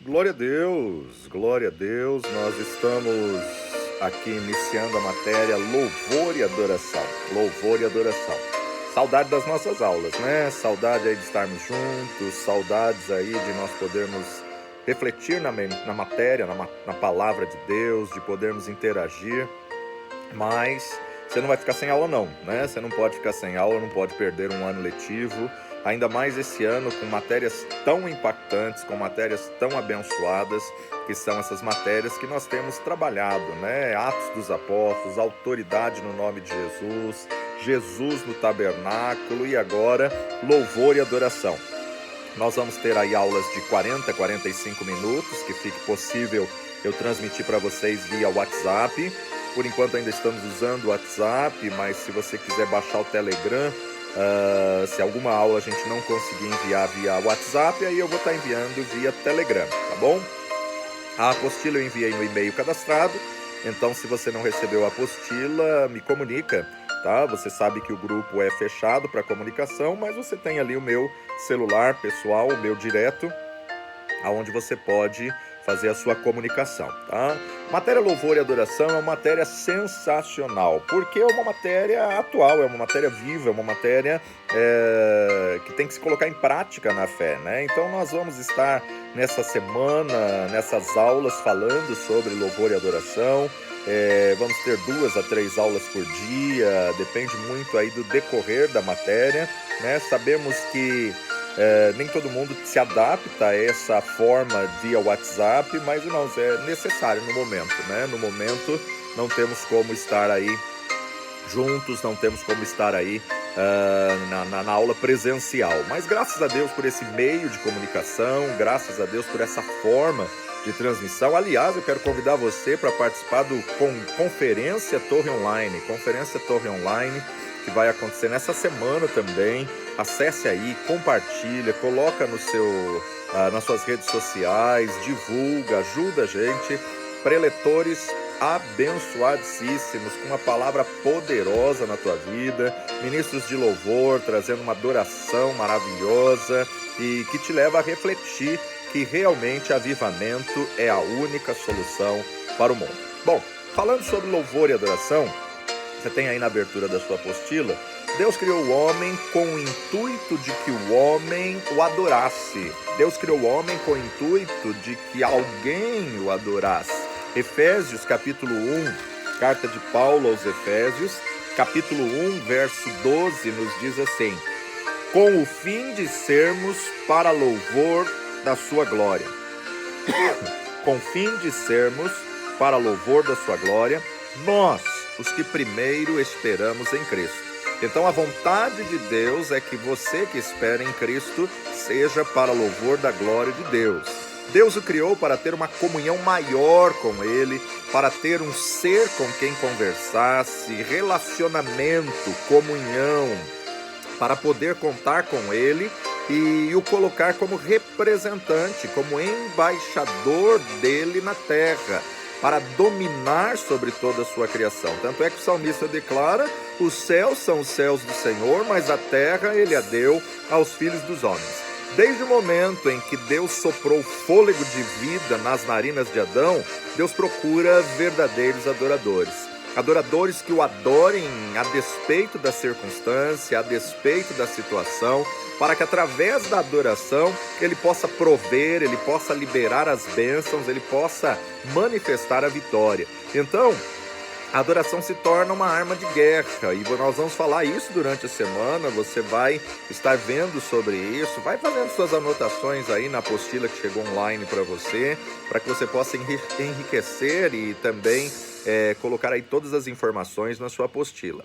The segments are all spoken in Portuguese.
Glória a Deus, nós estamos aqui iniciando a matéria Louvor e Adoração, Louvor e Adoração. Saudade das nossas aulas, né? Saudade aí de estarmos juntos, saudades aí de nós podermos refletir na matéria, na palavra de Deus, de podermos interagir, mas você não vai ficar sem aula não, né? Você não pode ficar sem aula, não pode perder um ano letivo, ainda mais esse ano com matérias tão impactantes, com matérias tão abençoadas, que são essas matérias que nós temos trabalhado, né? Atos dos Apóstolos, autoridade no nome de Jesus, Jesus no tabernáculo e agora louvor e adoração. Nós vamos ter aí aulas de 40 a 45 minutos, que fique possível eu transmitir para vocês via WhatsApp. Por enquanto ainda estamos usando o WhatsApp, mas se você quiser baixar o Telegram, se alguma aula a gente não conseguir enviar via WhatsApp, aí eu vou estar enviando via Telegram, tá bom? A apostila eu enviei no e-mail cadastrado, então se você não recebeu a apostila, me comunica, tá? Você sabe que o grupo é fechado para comunicação, mas você tem ali o meu celular pessoal, o meu direto, aonde você pode fazer a sua comunicação, tá? Matéria Louvor e Adoração é uma matéria sensacional, porque é uma matéria atual, é uma matéria viva, é uma matéria que tem que se colocar em prática na fé, né? Então nós vamos estar nessa semana, nessas aulas, falando sobre Louvor e Adoração. Vamos ter 2 a 3 aulas por dia, depende muito aí do decorrer da matéria, né? Sabemos que nem todo mundo se adapta a essa forma via WhatsApp, mas não, é necessário no momento, né? No momento não temos como estar aí juntos, não temos como estar aí na aula presencial. Mas graças a Deus por esse meio de comunicação, graças a Deus por essa forma de transmissão. Aliás, eu quero convidar você para participar do Conferência Torre Online, que vai acontecer nessa semana também. Acesse aí, compartilha, coloca nas suas redes sociais, divulga, ajuda a gente. Preletores abençoadíssimos, com uma palavra poderosa na tua vida, ministros de louvor, trazendo uma adoração maravilhosa e que te leva a refletir que realmente avivamento é a única solução para o mundo. Bom, falando sobre louvor e adoração, você tem aí na abertura da sua apostila, Deus criou o homem com o intuito de que o homem o adorasse. Deus criou o homem com o intuito de que alguém o adorasse. Efésios capítulo 1, carta de Paulo aos Efésios, capítulo 1, verso 12, nos diz assim: com o fim de sermos para louvor da sua glória. Com o fim de sermos para louvor da sua glória, nós, os que primeiro esperamos em Cristo. Então a vontade de Deus é que você que espera em Cristo seja para louvor da glória de Deus. Deus o criou para ter uma comunhão maior com Ele, para ter um ser com quem conversasse, relacionamento, comunhão, para poder contar com Ele e o colocar como representante, como embaixador dele na terra, para dominar sobre toda a sua criação. Tanto é que o salmista declara: os céus são os céus do Senhor, mas a terra ele a deu aos filhos dos homens. Desde o momento em que Deus soprou fôlego de vida nas narinas de Adão, Deus procura verdadeiros adoradores. Adoradores que o adorem a despeito da circunstância, a despeito da situação, para que através da adoração ele possa prover, ele possa liberar as bênçãos, ele possa manifestar a vitória. Então, a adoração se torna uma arma de guerra e nós vamos falar isso durante a semana. Você vai estar vendo sobre isso, vai fazendo suas anotações aí na apostila que chegou online para você, para que você possa enriquecer e também colocar aí todas as informações na sua apostila.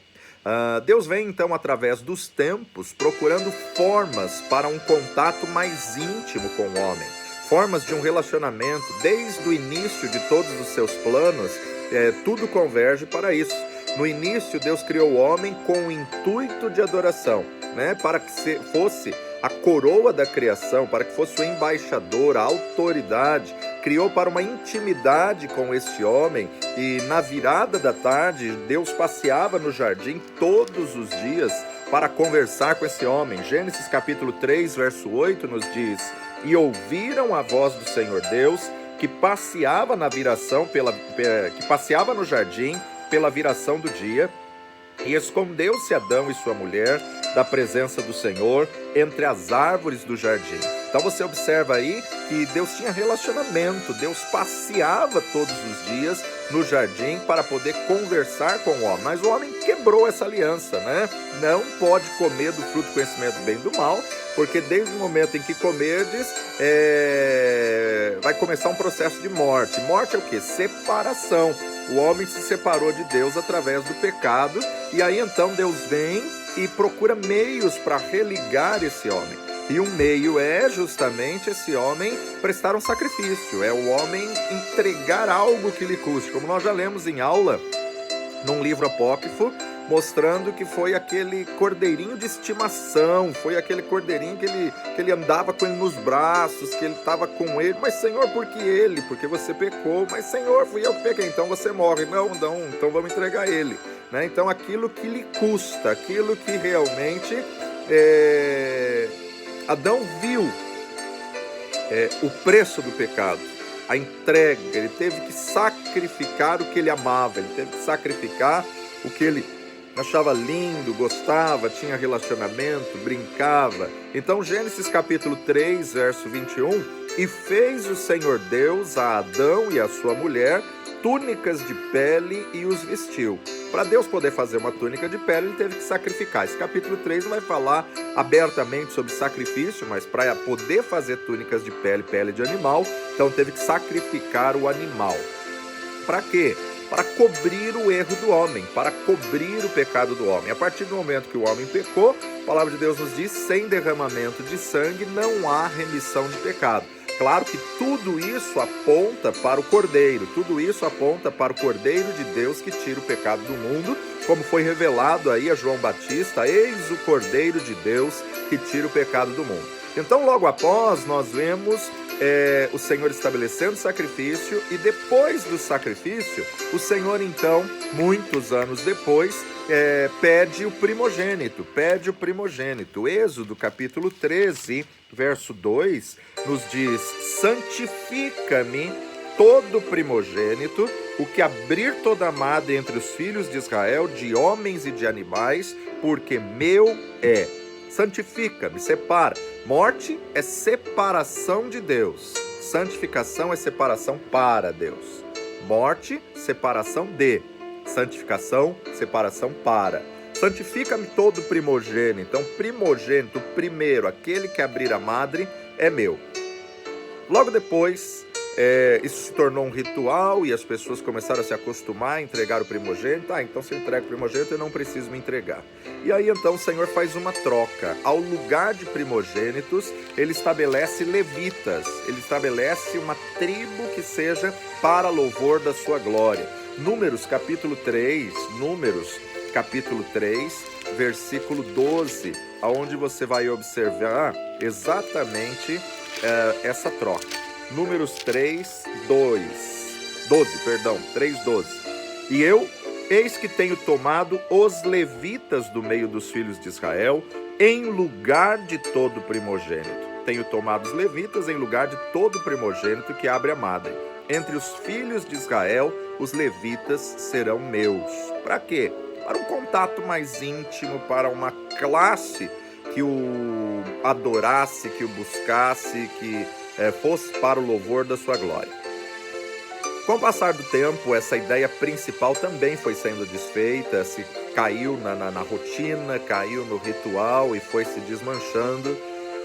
Deus vem então através dos tempos procurando formas para um contato mais íntimo com o homem, formas de um relacionamento. Desde o início de todos os seus planos, tudo converge para isso. No início, Deus criou o homem com o intuito de adoração, né? Para que fosse a coroa da criação, para que fosse o embaixador, a autoridade. Criou para uma intimidade com esse homem, e na virada da tarde, Deus passeava no jardim todos os dias para conversar com esse homem. Gênesis capítulo 3, verso 8 nos diz: e ouviram a voz do Senhor Deus, que passeava que passeava no jardim pela viração do dia, e escondeu-se Adão e sua mulher da presença do Senhor entre as árvores do jardim. Então você observa aí que Deus tinha relacionamento, Deus passeava todos os dias no jardim para poder conversar com o homem. Mas o homem quebrou essa aliança, né? Não pode comer do fruto do conhecimento do bem e do mal, porque desde o momento em que comerdes, vai começar um processo de morte. Morte é o quê? Separação. O homem se separou de Deus através do pecado, e aí então Deus vem e procura meios para religar esse homem. E um meio é justamente esse homem prestar um sacrifício, é o homem entregar algo que lhe custe, como nós já lemos em aula, num livro apócrifo, mostrando que foi aquele cordeirinho de estimação, foi aquele cordeirinho que ele andava com ele nos braços, que ele estava com ele. Mas Senhor, por que ele? Porque você pecou. Mas Senhor, fui eu que pequei, então você morre. Não, então vamos entregar ele, né? Então aquilo que lhe custa, aquilo que realmente Adão viu o preço do pecado, a entrega. Ele teve que sacrificar o que ele amava, ele teve que sacrificar o que ele achava lindo, gostava, tinha relacionamento, brincava. Então Gênesis capítulo 3, verso 21, e fez o Senhor Deus a Adão e a sua mulher túnicas de pele e os vestiu. Para Deus poder fazer uma túnica de pele, ele teve que sacrificar. Esse capítulo 3 vai falar abertamente sobre sacrifício, mas para poder fazer túnicas de pele de animal, então teve que sacrificar o animal. Para quê? Para cobrir o erro do homem, para cobrir o pecado do homem. A partir do momento que o homem pecou, a palavra de Deus nos diz, sem derramamento de sangue não há remissão de pecado. Claro que tudo isso aponta para o Cordeiro, tudo isso aponta para o Cordeiro de Deus que tira o pecado do mundo, como foi revelado aí a João Batista: eis o Cordeiro de Deus que tira o pecado do mundo. Então logo após nós vemos o Senhor estabelecendo o sacrifício, e depois do sacrifício, o Senhor então, muitos anos depois, pede o primogênito. Êxodo capítulo 13, verso 2, nos diz: santifica-me todo primogênito, o que abrir toda a madre entre os filhos de Israel, de homens e de animais, porque meu é. Santifica-me, separa. Morte é separação de Deus. Santificação é separação para Deus. Morte, separação de. Santificação, separação para. Santifica-me todo primogênito. Então, primogênito, primeiro, aquele que abrir a madre, é meu. Logo depois, isso se tornou um ritual e as pessoas começaram a se acostumar a entregar o primogênito. Então se eu entrego o primogênito, eu não preciso me entregar. E aí então o Senhor faz uma troca. Ao lugar de primogênitos, ele estabelece levitas. Ele estabelece uma tribo que seja para louvor da sua glória. Números capítulo 3, versículo 12, aonde você vai observar exatamente essa troca. Números 3:12. E eu, eis que tenho tomado os levitas do meio dos filhos de Israel, em lugar de todo primogênito. Tenho tomado os levitas em lugar de todo primogênito que abre a madre. Entre os filhos de Israel, os levitas serão meus. Para quê? Para um contato mais íntimo, para uma classe que o adorasse, que o buscasse, que fosse para o louvor da sua glória. Com o passar do tempo, essa ideia principal também foi sendo desfeita, se caiu na rotina, caiu no ritual e foi se desmanchando,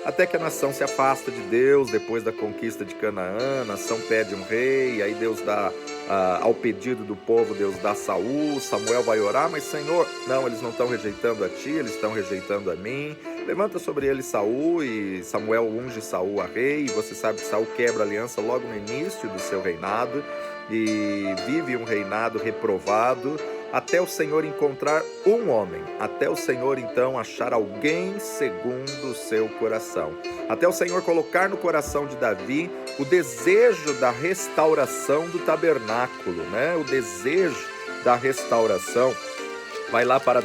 até que a nação se afasta de Deus. Depois da conquista de Canaã, a nação pede um rei, aí Deus dá, ao pedido do povo, Deus dá Saul. Samuel vai orar, mas Senhor, não, eles não estão rejeitando a ti, eles estão rejeitando a mim. Levanta sobre ele Saul, e Samuel unge Saul a rei, e você sabe que Saul quebra a aliança logo no início do seu reinado, e vive um reinado reprovado, até o Senhor encontrar um homem, até o Senhor então achar alguém segundo o seu coração, até o Senhor colocar no coração de Davi o desejo da restauração do tabernáculo, né? O desejo da restauração Vai lá para 1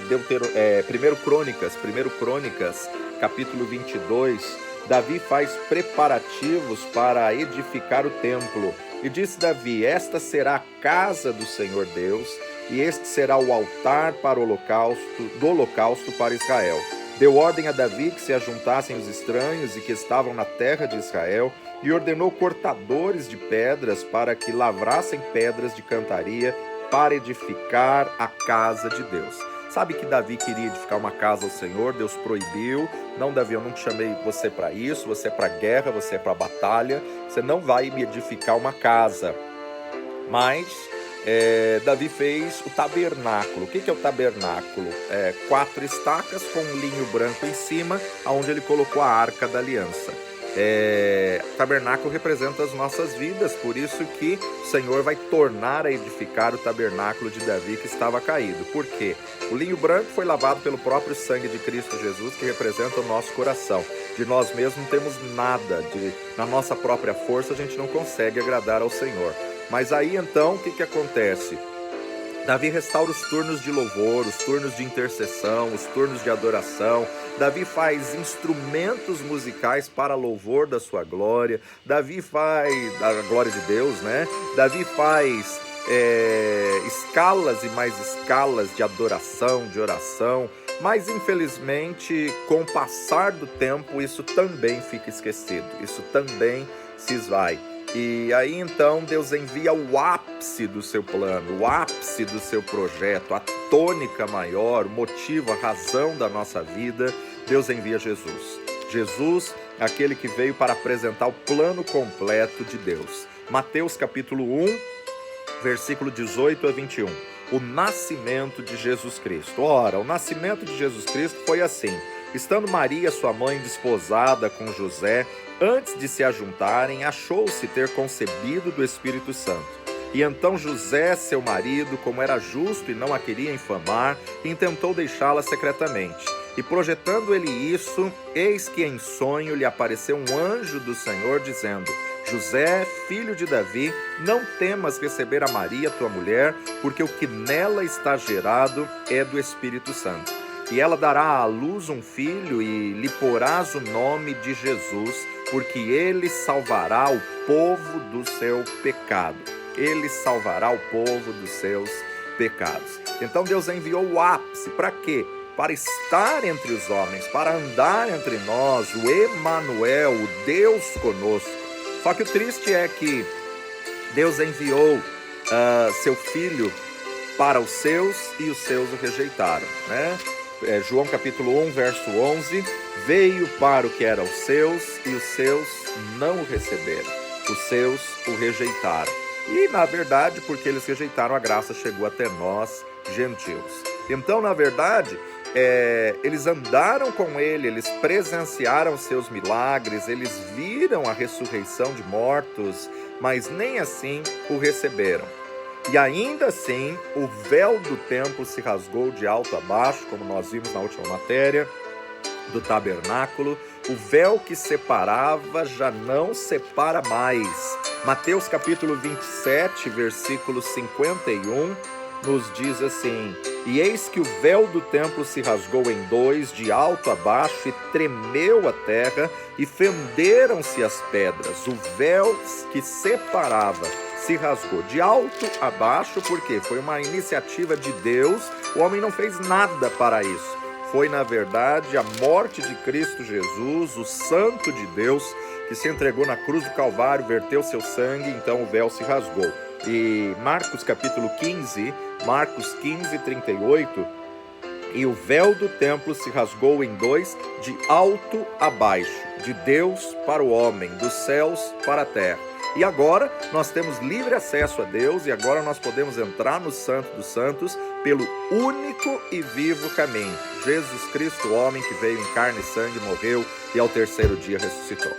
Crônicas, capítulo 22. Davi faz preparativos para edificar o templo. E disse Davi: esta será a casa do Senhor Deus, e este será o altar para o holocausto para Israel. Deu ordem a Davi que se ajuntassem os estranhos e que estavam na terra de Israel, e ordenou cortadores de pedras para que lavrassem pedras de cantaria para edificar a casa de Deus. Sabe que Davi queria edificar uma casa ao Senhor, Deus proibiu. Não, Davi, eu não te chamei você para isso, você é para guerra, você é para batalha, você não vai me edificar uma casa. Mas Davi fez o tabernáculo. O que é o tabernáculo? 4 estacas com um linho branco em cima, onde ele colocou a arca da aliança. O tabernáculo representa as nossas vidas, por isso que o Senhor vai tornar a edificar o tabernáculo de Davi que estava caído. Por quê? O linho branco foi lavado pelo próprio sangue de Cristo Jesus, que representa o nosso coração. De nós mesmos não temos nada, na nossa própria força a gente não consegue agradar ao Senhor. Mas aí então o que acontece? Davi restaura os turnos de louvor, os turnos de intercessão, os turnos de adoração. Davi faz instrumentos musicais para louvor da sua glória. Davi faz, da glória de Deus, né? Davi faz escalas e mais escalas de adoração, de oração. Mas infelizmente, com o passar do tempo, isso também fica esquecido. Isso também se esvai. E aí então Deus envia o ápice do seu plano, o ápice do seu projeto, a tônica maior, o motivo, a razão da nossa vida. Deus envia Jesus. Jesus, aquele que veio para apresentar o plano completo de Deus. Mateus capítulo 1, versículo 18 a 21. O nascimento de Jesus Cristo. Ora, o nascimento de Jesus Cristo foi assim. Estando Maria, sua mãe, desposada com José, antes de se ajuntarem, achou-se ter concebido do Espírito Santo. E então José, seu marido, como era justo e não a queria infamar, intentou deixá-la secretamente. E projetando ele isso, eis que em sonho lhe apareceu um anjo do Senhor, dizendo: José, filho de Davi, não temas receber a Maria, tua mulher, porque o que nela está gerado é do Espírito Santo. E ela dará à luz um filho e lhe porás o nome de Jesus, porque ele salvará o povo do seu pecado. Ele salvará o povo dos seus pecados. Então Deus enviou o ápice. Para quê? Para estar entre os homens, para andar entre nós, o Emanuel, o Deus conosco. Só que o triste é que Deus enviou seu filho para os seus e os seus o rejeitaram, né? João capítulo 1, verso 11, veio para o que eram os seus e os seus não o receberam, os seus o rejeitaram. E na verdade, porque eles rejeitaram, a graça chegou até nós, gentios. Então, na verdade, eles andaram com ele, eles presenciaram seus milagres, eles viram a ressurreição de mortos, mas nem assim o receberam. E ainda assim, o véu do templo se rasgou de alto a baixo, como nós vimos na última matéria, do tabernáculo. O véu que separava já não separa mais. Mateus capítulo 27, versículo 51, nos diz assim: E eis que o véu do templo se rasgou em dois, de alto a baixo, e tremeu a terra, e fenderam-se as pedras. O véu que separava se rasgou de alto a baixo, porque foi uma iniciativa de Deus, o homem não fez nada para isso. Foi, na verdade, a morte de Cristo Jesus, o Santo de Deus, que se entregou na cruz do Calvário, verteu seu sangue, então o véu se rasgou. E Marcos capítulo 15, Marcos 15, 38, e o véu do templo se rasgou em dois, de alto a baixo, de Deus para o homem, dos céus para a terra. E agora nós temos livre acesso a Deus, e agora nós podemos entrar no Santo dos Santos pelo único e vivo caminho. Jesus Cristo, o homem que veio em carne e sangue, morreu e ao terceiro dia ressuscitou.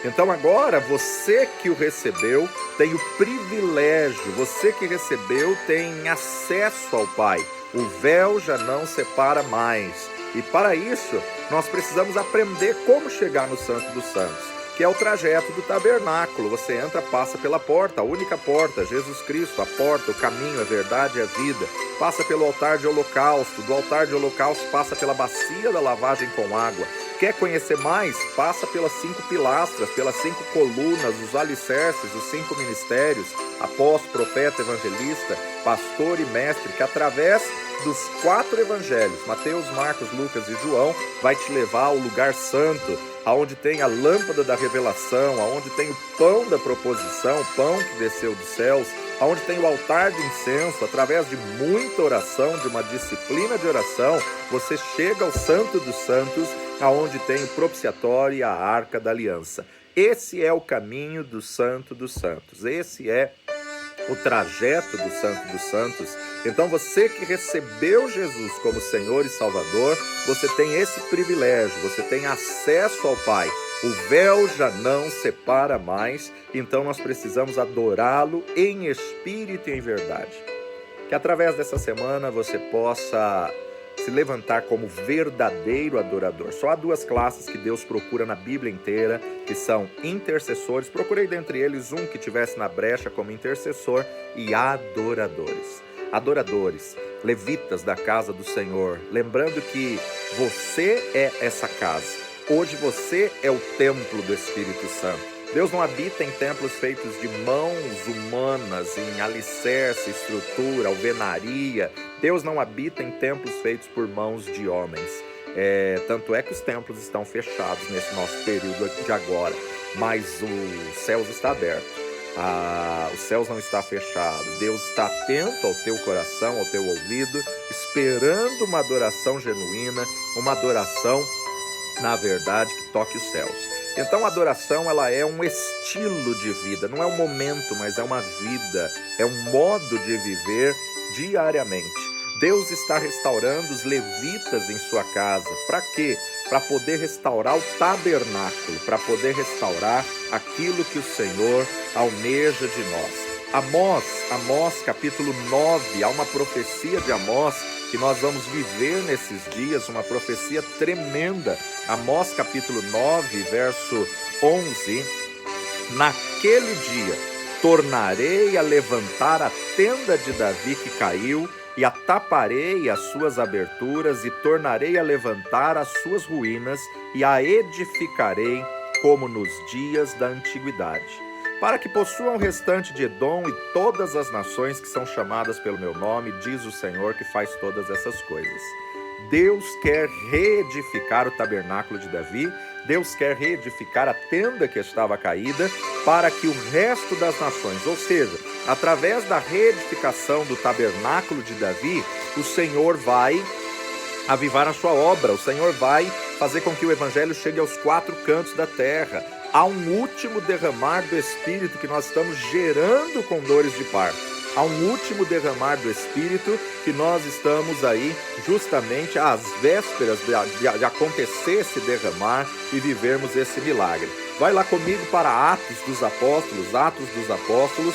Então agora você que o recebeu tem o privilégio, você que recebeu tem acesso ao Pai. O véu já não separa mais. E para isso nós precisamos aprender como chegar no Santo dos Santos. que é o trajeto do tabernáculo. Você entra, passa pela porta, a única porta, Jesus Cristo, a porta, o caminho, a verdade e a vida. Passa pelo altar de holocausto, do altar de holocausto passa pela bacia da lavagem com água. Quer conhecer mais? Passa pelas 5 pilastras, pelas 5 colunas, os alicerces, os 5 ministérios, apóstolo, profeta, evangelista, pastor e mestre, que através dos 4 evangelhos, Mateus, Marcos, Lucas e João, vai te levar ao lugar santo, aonde tem a lâmpada da revelação, aonde tem o pão da proposição, o pão que desceu dos céus, aonde tem o altar de incenso. Através de muita oração, de uma disciplina de oração, você chega ao Santo dos Santos, aonde tem o propiciatório e a arca da aliança. Esse é o caminho do Santo dos Santos, esse é o trajeto do Santo dos Santos. Então você que recebeu Jesus como Senhor e Salvador, você tem esse privilégio, você tem acesso ao Pai. O véu já não separa mais, então nós precisamos adorá-lo em espírito e em verdade. Que através dessa semana você possa se levantar como verdadeiro adorador. Só há 2 classes que Deus procura na Bíblia inteira, que são intercessores. Procurei dentre eles um que tivesse na brecha como intercessor, e adoradores. Adoradores, levitas da casa do Senhor. Lembrando que você é essa casa. Hoje você é o templo do Espírito Santo. Deus não habita em templos feitos de mãos humanas, em alicerce, estrutura, alvenaria. Deus não habita em templos feitos por mãos de homens. Tanto é que os templos estão fechados nesse nosso período de agora, mas os céus estão abertos. Os céus não estão fechados. Deus está atento ao teu coração, ao teu ouvido, esperando uma adoração genuína, uma adoração, na verdade, que toque os céus. Então a adoração, ela é um estilo de vida, não é um momento, mas é uma vida, é um modo de viver diariamente. Deus está restaurando os levitas em sua casa. Para quê? Para poder restaurar o tabernáculo, para poder restaurar aquilo que o Senhor almeja de nós. Amós capítulo 9, há uma profecia de Amós que nós vamos viver nesses dias, uma profecia tremenda. Amós capítulo 9, verso 11, naquele dia tornarei a levantar a tenda de Davi que caiu, e ataparei as suas aberturas, e tornarei a levantar as suas ruínas, e a edificarei como nos dias da antiguidade, para que possuam o restante de Edom e todas as nações que são chamadas pelo meu nome, diz o Senhor que faz todas essas coisas. Deus quer reedificar o tabernáculo de Davi, Deus quer reedificar a tenda que estava caída, para que o resto das nações, ou seja, através da reedificação do tabernáculo de Davi, o Senhor vai avivar a sua obra, o Senhor vai fazer com que o evangelho chegue aos 4 cantos da terra. Há um último derramar do Espírito que nós estamos gerando com dores de parto. Há um último derramar do Espírito que nós estamos aí justamente às vésperas de acontecer esse derramar e vivermos esse milagre. Vai lá comigo para Atos dos Apóstolos,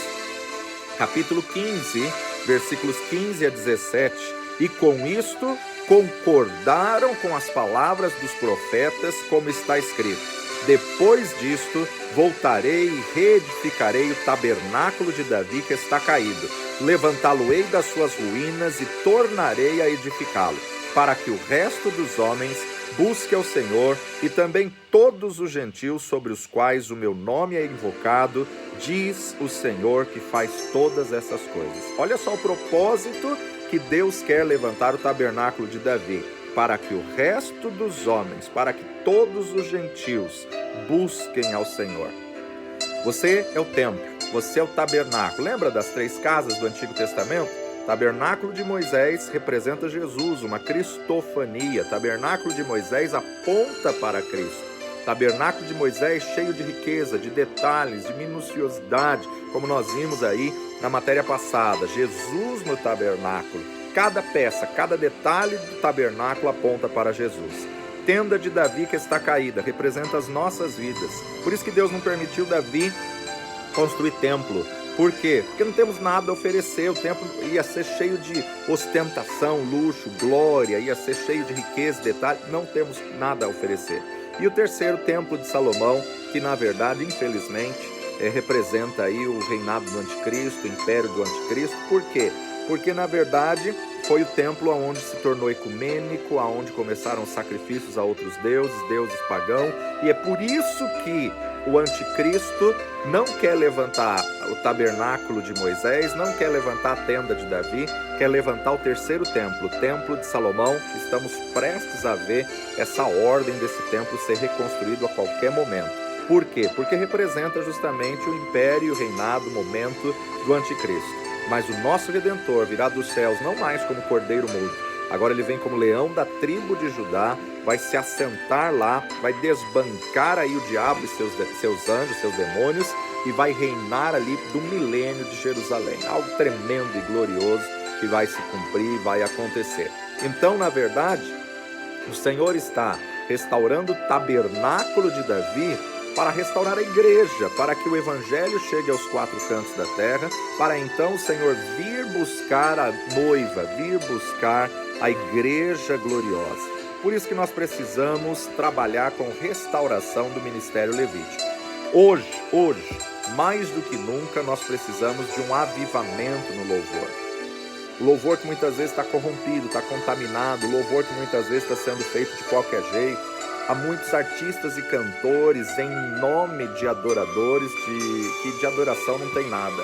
capítulo 15, versículos 15 a 17. E com isto concordaram com as palavras dos profetas, como está escrito: depois disto, voltarei e reedificarei o tabernáculo de Davi que está caído. Levantá-lo-ei das suas ruínas e tornarei a edificá-lo, para que o resto dos homens busque ao Senhor, e também todos os gentios sobre os quais o meu nome é invocado, diz o Senhor que faz todas essas coisas. Olha só o propósito que Deus quer levantar o tabernáculo de Davi, para que o resto dos homens, para que todos os gentios busquem ao Senhor. Você é o templo, você é o tabernáculo. Lembra das 3 casas do Antigo Testamento? Tabernáculo de Moisés representa Jesus, uma cristofania. Tabernáculo de Moisés aponta para Cristo. Tabernáculo de Moisés cheio de riqueza, de detalhes, de minuciosidade, como nós vimos aí na matéria passada. Jesus no tabernáculo. Cada peça, cada detalhe do tabernáculo aponta para Jesus. Tenda de Davi que está caída, representa as nossas vidas. Por isso que Deus não permitiu Davi construir templo. Por quê? Porque não temos nada a oferecer. O templo ia ser cheio de ostentação, luxo, glória, ia ser cheio de riqueza, detalhe. Não temos nada a oferecer. E o terceiro templo de Salomão, que na verdade, infelizmente, representa aí o reinado do anticristo, o império do anticristo. Por quê? Porque na verdade foi o templo onde se tornou ecumênico, aonde começaram os sacrifícios a outros deuses, deuses pagãos, e é por isso que o anticristo não quer levantar o tabernáculo de Moisés, não quer levantar a tenda de Davi, quer levantar o terceiro templo, o templo de Salomão. Estamos prestes a ver essa ordem desse templo ser reconstruído a qualquer momento. Por quê? Porque representa justamente o império, o reinado, o momento do anticristo. Mas o nosso Redentor virá dos céus não mais como cordeiro mudo. Agora ele vem como leão da tribo de Judá, vai se assentar lá, vai desbancar aí o diabo e seus anjos, seus demônios, e vai reinar ali do milênio de Jerusalém. Algo tremendo e glorioso que vai se cumprir, vai acontecer. Então, na verdade, o Senhor está restaurando o tabernáculo de Davi para restaurar a igreja, para que o evangelho chegue aos quatro cantos da terra, para então o Senhor vir buscar a noiva, vir buscar a igreja gloriosa. Por isso que nós precisamos trabalhar com restauração do ministério levítico. Hoje, mais do que nunca, nós precisamos de um avivamento no louvor. O louvor que muitas vezes está corrompido, está contaminado, o louvor que muitas vezes está sendo feito de qualquer jeito. Há muitos artistas e cantores em nome de adoradores, que de adoração não tem nada.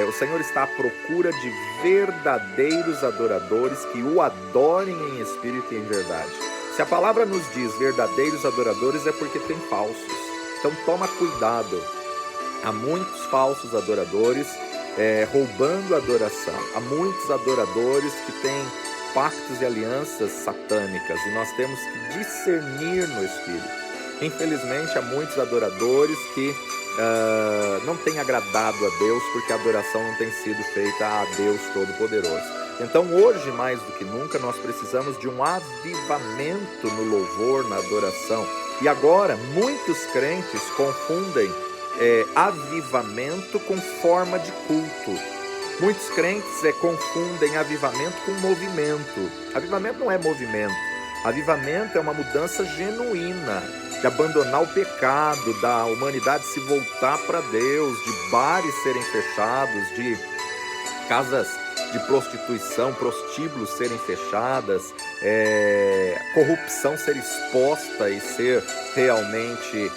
O Senhor está à procura de verdadeiros adoradores que o adorem em espírito e em verdade. Se a palavra nos diz verdadeiros adoradores, é porque tem falsos. Então toma cuidado. Há muitos falsos adoradores roubando a adoração. Há muitos adoradores que têm pactos e alianças satânicas, e nós temos que discernir no Espírito. Infelizmente, há muitos adoradores que não têm agradado a Deus, porque a adoração não tem sido feita a Deus Todo-Poderoso. Então, hoje, mais do que nunca, nós precisamos de um avivamento no louvor, na adoração. E agora, muitos crentes confundem avivamento com forma de culto. Muitos crentes confundem avivamento com movimento. Avivamento não é movimento. Avivamento é uma mudança genuína, de abandonar o pecado, da humanidade se voltar para Deus, de bares serem fechados, de casas de prostituição, prostíbulos serem fechadas, corrupção ser exposta e ser realmente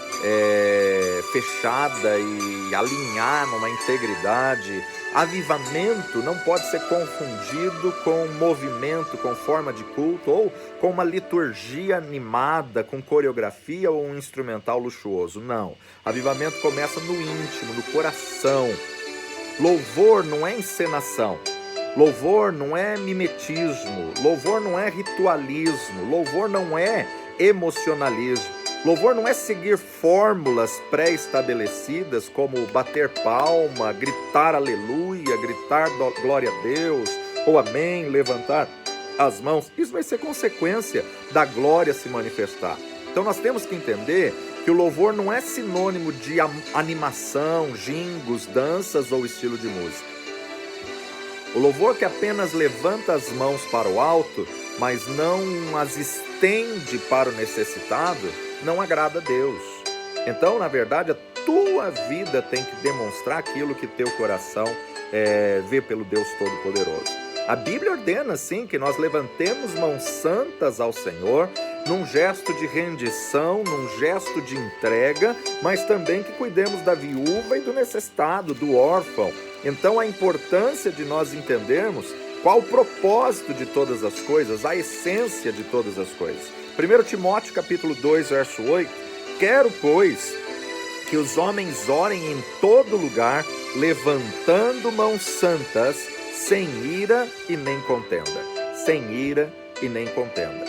fechada e alinhar numa integridade. Avivamento não pode ser confundido com movimento, com forma de culto, ou com uma liturgia animada, com coreografia ou um instrumental luxuoso. Não. Avivamento começa no íntimo, no coração. Louvor não é encenação. Louvor não é mimetismo. Louvor não é ritualismo. Louvor não é emocionalismo. Louvor não é seguir fórmulas pré-estabelecidas como bater palma, gritar aleluia, gritar glória a Deus, ou amém, levantar as mãos. Isso vai ser consequência da glória se manifestar. Então nós temos que entender que o louvor não é sinônimo de animação, jingos, danças ou estilo de música. O louvor que apenas levanta as mãos para o alto, mas não as estende para o necessitado, não agrada a Deus. Então, na verdade, a tua vida tem que demonstrar aquilo que teu coração vê pelo Deus Todo-Poderoso. A Bíblia ordena, sim, que nós levantemos mãos santas ao Senhor, num gesto de rendição, num gesto de entrega, mas também que cuidemos da viúva e do necessitado, do órfão. Então, a importância de nós entendermos qual o propósito de todas as coisas, a essência de todas as coisas. 1 Timóteo capítulo 2, verso 8, quero, pois, que os homens orem em todo lugar, levantando mãos santas, sem ira e nem contenda. Sem ira e nem contenda.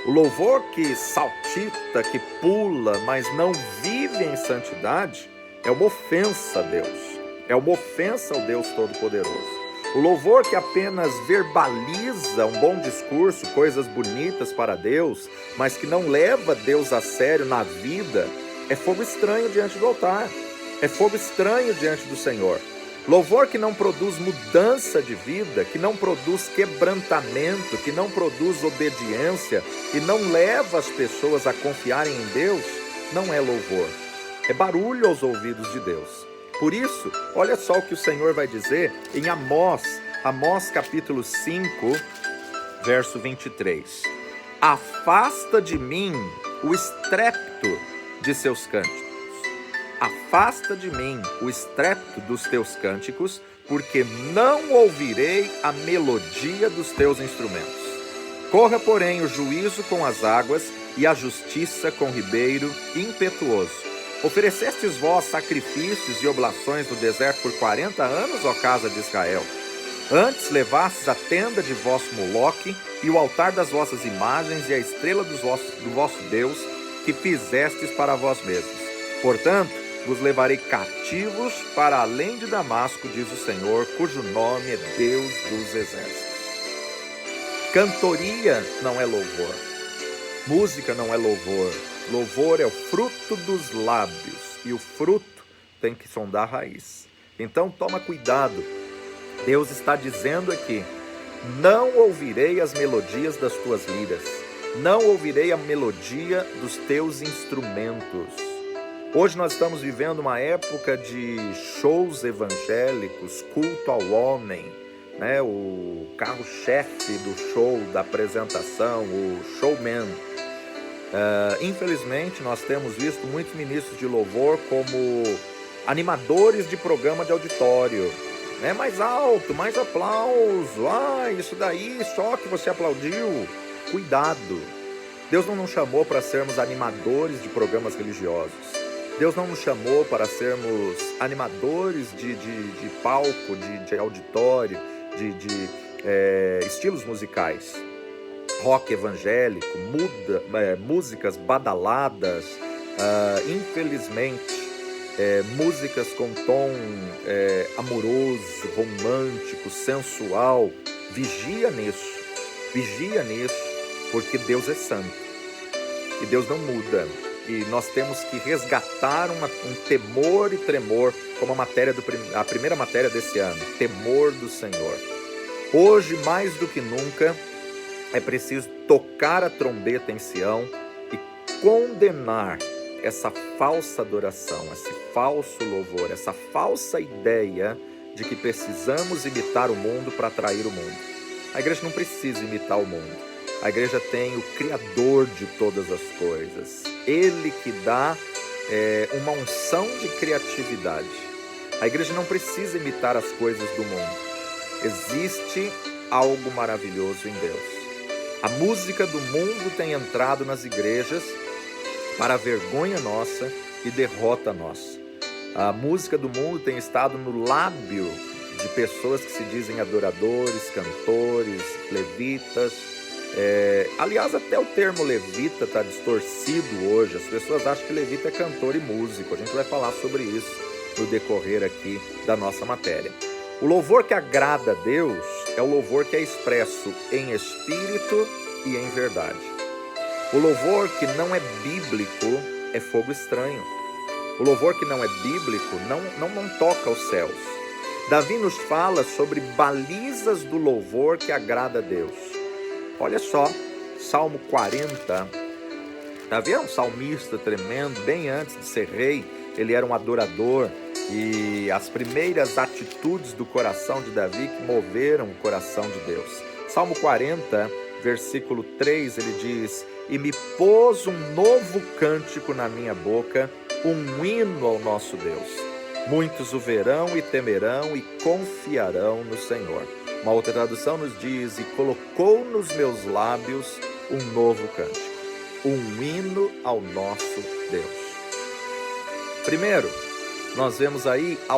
O louvor que saltita, que pula, mas não vive em santidade, é uma ofensa a Deus. É uma ofensa ao Deus Todo-Poderoso. O louvor que apenas verbaliza um bom discurso, coisas bonitas para Deus, mas que não leva Deus a sério na vida, é fogo estranho diante do altar. É fogo estranho diante do Senhor. Louvor que não produz mudança de vida, que não produz quebrantamento, que não produz obediência e não leva as pessoas a confiarem em Deus, não é louvor, é barulho aos ouvidos de Deus. Por isso, olha só o que o Senhor vai dizer em Amós capítulo 5, verso 23. Afasta de mim o estrépito de seus cânticos. Afasta de mim o estrépito dos teus cânticos, porque não ouvirei a melodia dos teus instrumentos. Corra, porém, o juízo com as águas e a justiça com o ribeiro impetuoso. Oferecestes vós sacrifícios e oblações no deserto por 40 anos, ó casa de Israel. Antes levastes a tenda de vosso Moloque e o altar das vossas imagens e a estrela do vosso Deus, que fizestes para vós mesmos. Portanto, vos levarei cativos para além de Damasco, diz o Senhor, cujo nome é Deus dos exércitos. Cantoria não é louvor. Música não é louvor. Louvor é o fruto dos lábios e o fruto tem que sondar a raiz. Então toma cuidado. Deus está dizendo aqui: não ouvirei as melodias das tuas liras, não ouvirei a melodia dos teus instrumentos. Hoje nós estamos vivendo uma época de shows evangélicos, culto ao homem, né? O carro-chefe do show, da apresentação, o showman. Infelizmente, nós temos visto muitos ministros de louvor como animadores de programa de auditório. Mais alto, mais aplauso. Isso daí, só que você aplaudiu. Cuidado. Deus não nos chamou para sermos animadores de programas religiosos. Deus não nos chamou para sermos animadores de palco, de auditório, de estilos musicais. Rock evangélico, músicas badaladas, infelizmente, músicas com tom amoroso, romântico, sensual. Vigia nisso, porque Deus é santo e Deus não muda. E nós temos que resgatar um temor e tremor, como a primeira matéria desse ano, temor do Senhor. Hoje, mais do que nunca, é preciso tocar a trombeta em Sião e condenar essa falsa adoração, esse falso louvor, essa falsa ideia de que precisamos imitar o mundo para atrair o mundo. A igreja não precisa imitar o mundo. A igreja tem o Criador de todas as coisas. Ele que dá uma unção de criatividade. A igreja não precisa imitar as coisas do mundo. Existe algo maravilhoso em Deus. A música do mundo tem entrado nas igrejas para a vergonha nossa e derrota nossa. A música do mundo tem estado no lábio de pessoas que se dizem adoradores, cantores, levitas. Aliás, até o termo levita está distorcido hoje. As pessoas acham que levita é cantor e músico. A gente vai falar sobre isso no decorrer aqui da nossa matéria. O louvor que agrada a Deus é o louvor que é expresso em espírito e em verdade. O louvor que não é bíblico é fogo estranho. O louvor que não é bíblico não toca os céus. Davi nos fala sobre balizas do louvor que agrada a Deus. Olha só, Salmo 40. Davi é um salmista tremendo, bem antes de ser rei, ele era um adorador. E as primeiras atitudes do coração de Davi que moveram o coração de Deus. Salmo 40, versículo 3, ele diz: e me pôs um novo cântico na minha boca, um hino ao nosso Deus. Muitos o verão e temerão e confiarão no Senhor. Uma outra tradução nos diz: e colocou nos meus lábios um novo cântico, um hino ao nosso Deus. Primeiro, nós vemos aí a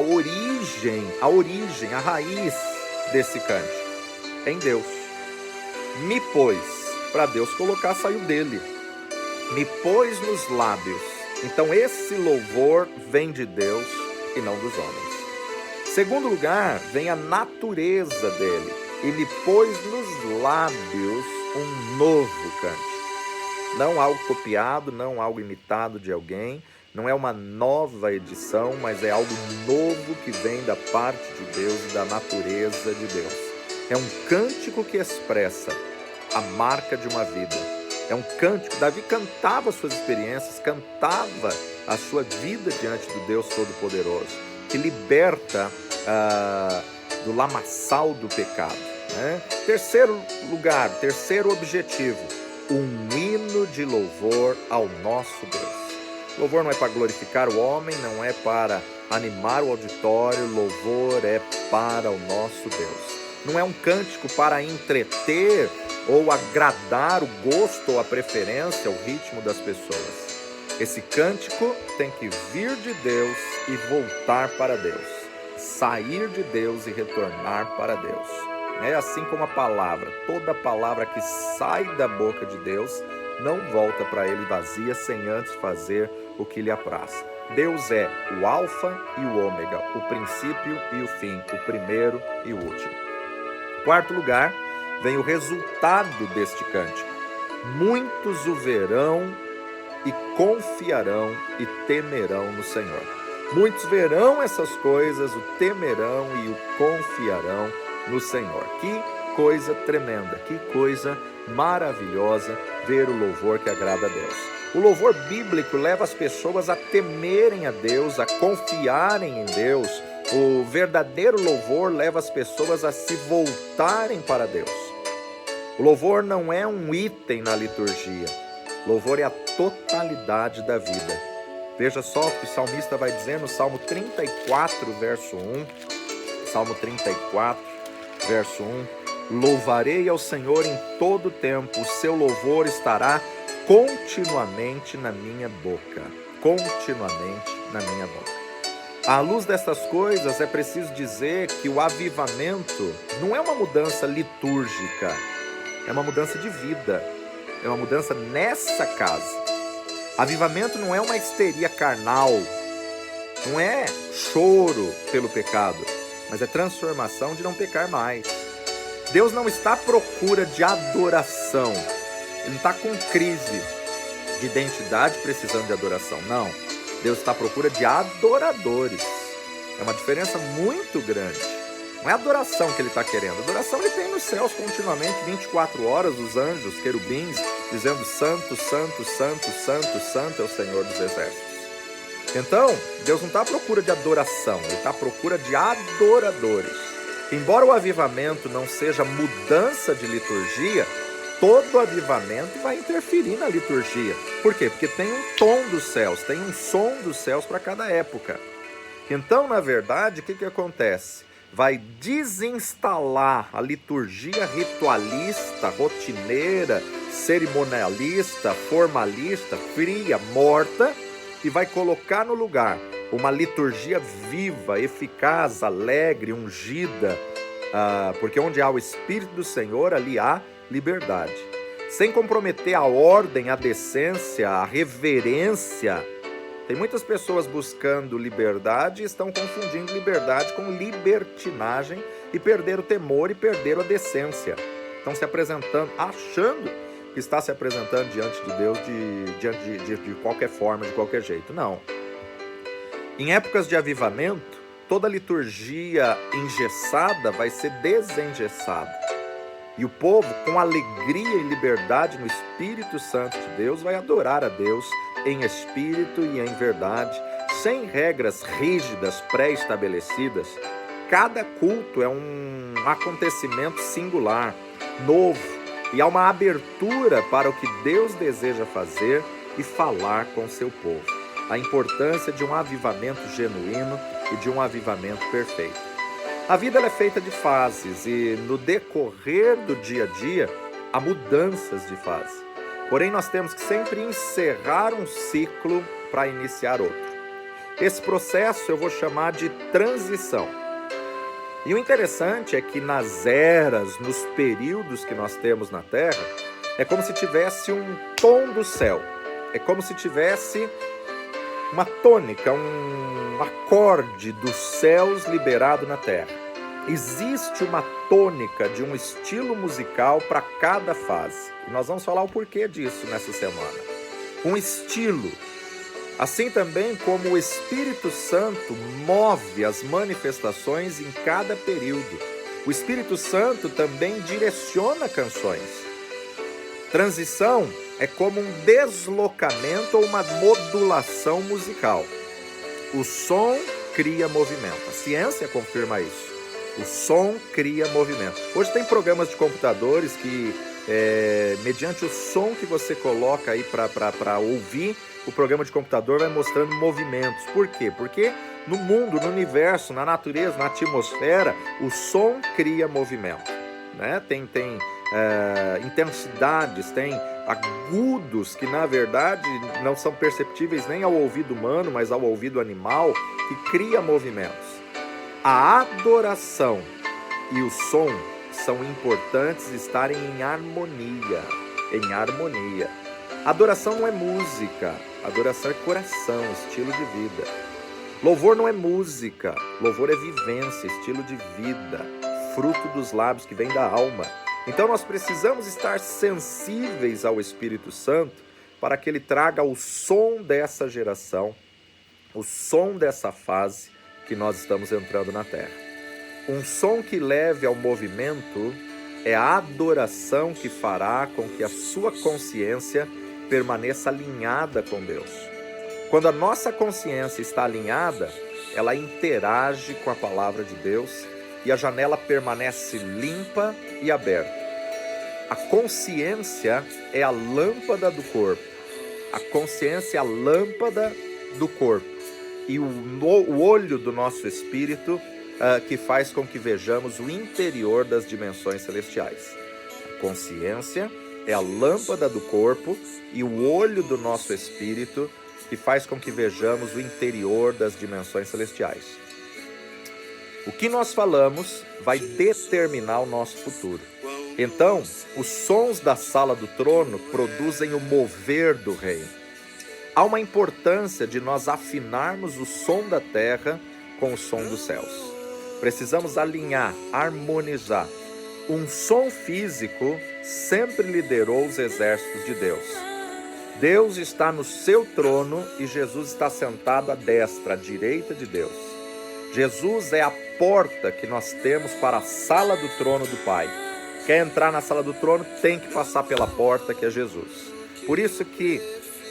raiz desse cântico, em Deus. Me pôs, para Deus colocar, saiu dele. Me pôs nos lábios. Então esse louvor vem de Deus e não dos homens. Segundo lugar, vem a natureza dele. E me pôs nos lábios um novo cântico. Não algo copiado, não algo imitado de alguém. Não é uma nova edição, mas é algo novo que vem da parte de Deus e da natureza de Deus. É um cântico que expressa a marca de uma vida. É um cântico. Davi cantava suas experiências, cantava a sua vida diante do Deus Todo-Poderoso, que liberta do lamaçal do pecado, né? Terceiro lugar, terceiro objetivo, um hino de louvor ao nosso Deus. Louvor não é para glorificar o homem, não é para animar o auditório, louvor é para o nosso Deus. Não é um cântico para entreter ou agradar o gosto ou a preferência, o ritmo das pessoas. Esse cântico tem que vir de Deus e voltar para Deus. Sair de Deus e retornar para Deus. É assim como a palavra, toda palavra que sai da boca de Deus não volta para ele vazia sem antes fazer o que lhe apraz. Deus é o alfa e o ômega, o princípio e o fim, o primeiro e o último. Quarto lugar, vem o resultado deste cântico. Muitos o verão e confiarão e temerão no Senhor. Muitos verão essas coisas, o temerão e o confiarão no Senhor. Que coisa tremenda, que coisa maravilhosa ver o louvor que agrada a Deus. O louvor bíblico leva as pessoas a temerem a Deus, a confiarem em Deus. O verdadeiro louvor leva as pessoas a se voltarem para Deus. O louvor não é um item na liturgia. Louvor é a totalidade da vida. Veja só o que o salmista vai dizer no Salmo 34, verso 1. Salmo 34, verso 1. Louvarei ao Senhor em todo o tempo, o seu louvor estará continuamente na minha boca. Continuamente na minha boca. À luz destas coisas, é preciso dizer que o avivamento não é uma mudança litúrgica, é uma mudança de vida, é uma mudança nessa casa. Avivamento não é uma histeria carnal, não é choro pelo pecado, mas é transformação de não pecar mais. Deus não está à procura de adoração, Ele não está com crise de identidade precisando de adoração, não. Deus está à procura de adoradores. É uma diferença muito grande. Não é adoração que Ele está querendo. Adoração Ele tem nos céus continuamente, 24 horas, os anjos, querubins, dizendo santo, santo, santo, santo, santo é o Senhor dos exércitos. Então, Deus não está à procura de adoração, Ele está à procura de adoradores. Embora o avivamento não seja mudança de liturgia, todo avivamento vai interferir na liturgia. Por quê? Porque tem um tom dos céus, tem um som dos céus para cada época. Então, na verdade, o que acontece? Vai desinstalar a liturgia ritualista, rotineira, cerimonialista, formalista, fria, morta, e vai colocar no lugar uma liturgia viva, eficaz, alegre, ungida, porque onde há o Espírito do Senhor, ali há liberdade. Sem comprometer a ordem, a decência, a reverência. Tem muitas pessoas buscando liberdade e estão confundindo liberdade com libertinagem e perderam o temor e perderam a decência. Estão se apresentando, achando que está se apresentando diante de Deus de qualquer forma, de qualquer jeito. Não. Em épocas de avivamento, toda liturgia engessada vai ser desengessada. E o povo, com alegria e liberdade no Espírito Santo de Deus, vai adorar a Deus em espírito e em verdade, sem regras rígidas pré-estabelecidas. Cada culto é um acontecimento singular, novo, e há uma abertura para o que Deus deseja fazer e falar com seu povo. A importância de um avivamento genuíno e de um avivamento perfeito. A vida ela é feita de fases e no decorrer do dia a dia há mudanças de fase. Porém, nós temos que sempre encerrar um ciclo para iniciar outro. Esse processo eu vou chamar de transição. E o interessante é que nas eras, nos períodos que nós temos na Terra, é como se tivesse um tom do céu. É como se tivesse uma tônica, um acorde dos céus liberado na Terra. Existe uma tônica de um estilo musical para cada fase. E nós vamos falar o porquê disso nessa semana. Um estilo. Assim também como o Espírito Santo move as manifestações em cada período. O Espírito Santo também direciona canções. Transição é como um deslocamento ou uma modulação musical. O som cria movimento. A ciência confirma isso. O som cria movimento. Hoje tem programas de computadores que, mediante o som que você coloca aí para ouvir, o programa de computador vai mostrando movimentos. Por quê? Porque no mundo, no universo, na natureza, na atmosfera, o som cria movimento, né? Tem intensidades, tem agudos que na verdade não são perceptíveis nem ao ouvido humano, mas ao ouvido animal, que cria movimentos. A adoração e o som são importantes estarem em harmonia, Adoração não é música, adoração é coração, estilo de vida. Louvor não é música, louvor é vivência, estilo de vida, fruto dos lábios que vem da alma. Então nós precisamos estar sensíveis ao Espírito Santo para que ele traga o som dessa geração, o som dessa fase que nós estamos entrando na Terra. Um som que leve ao movimento é a adoração que fará com que a sua consciência permaneça alinhada com Deus. Quando a nossa consciência está alinhada, ela interage com a palavra de Deus e a janela permanece limpa e aberta. A consciência é a lâmpada do corpo. A consciência é a lâmpada do corpo. E o olho do nosso espírito que faz com que vejamos o interior das dimensões celestiais. A consciência é a lâmpada do corpo e o olho do nosso espírito que faz com que vejamos o interior das dimensões celestiais. O que nós falamos vai determinar o nosso futuro. Então, os sons da sala do trono produzem o mover do reino. Há uma importância de nós afinarmos o som da terra com o som dos céus. Precisamos alinhar, harmonizar. Um som físico sempre liderou os exércitos de Deus. Deus está no seu trono e Jesus está sentado à destra, à direita de Deus. Jesus é a porta que nós temos para a sala do trono do Pai. Quer entrar na sala do trono, tem que passar pela porta que é Jesus. Por isso que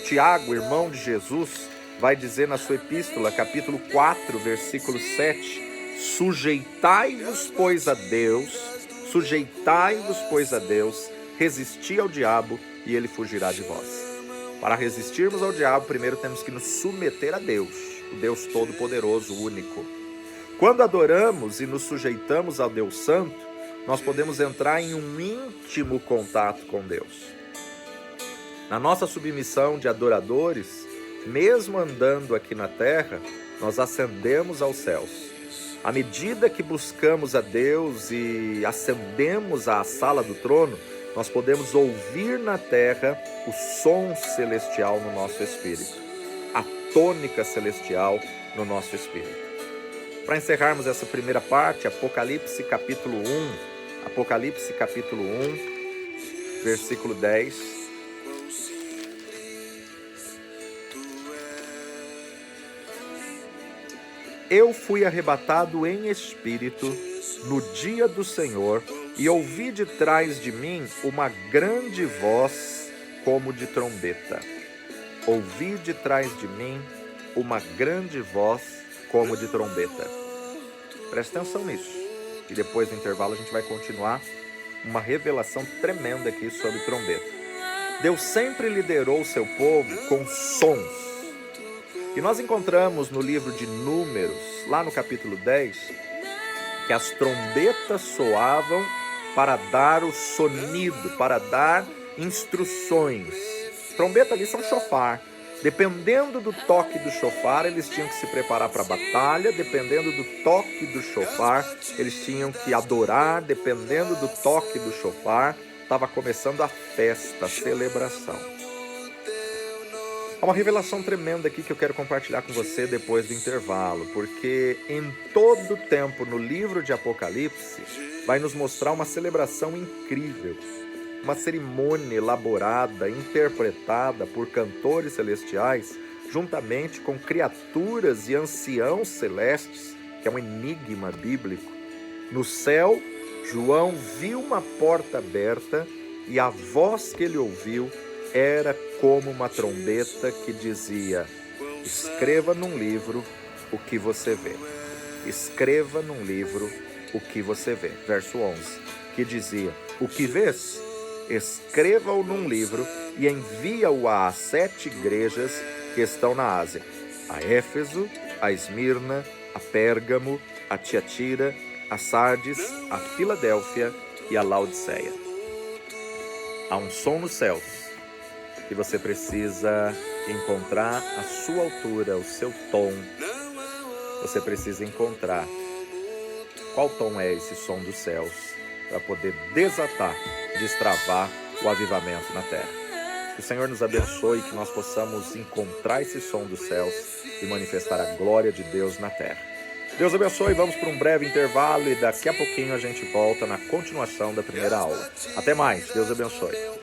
Tiago, irmão de Jesus, vai dizer na sua epístola, capítulo 4, versículo 7, sujeitai-vos, pois a Deus, resisti ao diabo e ele fugirá de vós. Para resistirmos ao diabo, primeiro temos que nos submeter a Deus, o Deus Todo-Poderoso, único. Quando adoramos e nos sujeitamos ao Deus Santo, nós podemos entrar em um íntimo contato com Deus. Na nossa submissão de adoradores, mesmo andando aqui na terra, nós ascendemos aos céus. À medida que buscamos a Deus e ascendemos à sala do trono, nós podemos ouvir na terra o som celestial no nosso espírito, a tônica celestial no nosso espírito. Para encerrarmos essa primeira parte, Apocalipse capítulo 1, versículo 10. Eu fui arrebatado em espírito no dia do Senhor e ouvi de trás de mim uma grande voz como de trombeta. Ouvi de trás de mim uma grande voz como de trombeta. Preste atenção nisso. E depois do intervalo a gente vai continuar uma revelação tremenda aqui sobre trombeta. Deus sempre liderou o seu povo com sons. E nós encontramos no livro de Números, lá no capítulo 10, que as trombetas soavam para dar o sonido, para dar instruções. Trombeta ali são chofar. Dependendo do toque do chofar, eles tinham que se preparar para a batalha. Dependendo do toque do chofar, eles tinham que adorar. Dependendo do toque do chofar, estava começando a festa, a celebração. Há uma revelação tremenda aqui que eu quero compartilhar com você depois do intervalo, porque em todo o tempo no livro de Apocalipse vai nos mostrar uma celebração incrível, uma cerimônia elaborada, interpretada por cantores celestiais, juntamente com criaturas e anciãos celestes, que é um enigma bíblico. No céu, João viu uma porta aberta e a voz que ele ouviu era como uma trombeta que dizia: escreva num livro o que você vê. Escreva num livro o que você vê. Verso 11, que dizia: o que vês? Escreva-o num livro e envia-o às 7 igrejas que estão na Ásia: a Éfeso, a Esmirna, a Pérgamo, a Tiatira, a Sardes, a Filadélfia e a Laodiceia. Há um som nos céus que você precisa encontrar a sua altura, o seu tom. Você precisa encontrar qual tom é esse som dos céus para poder desatar, destravar o avivamento na terra. Que o Senhor nos abençoe e que nós possamos encontrar esse som dos céus e manifestar a glória de Deus na terra. Deus abençoe, vamos para um breve intervalo e daqui a pouquinho a gente volta na continuação da primeira aula. Até mais, Deus abençoe.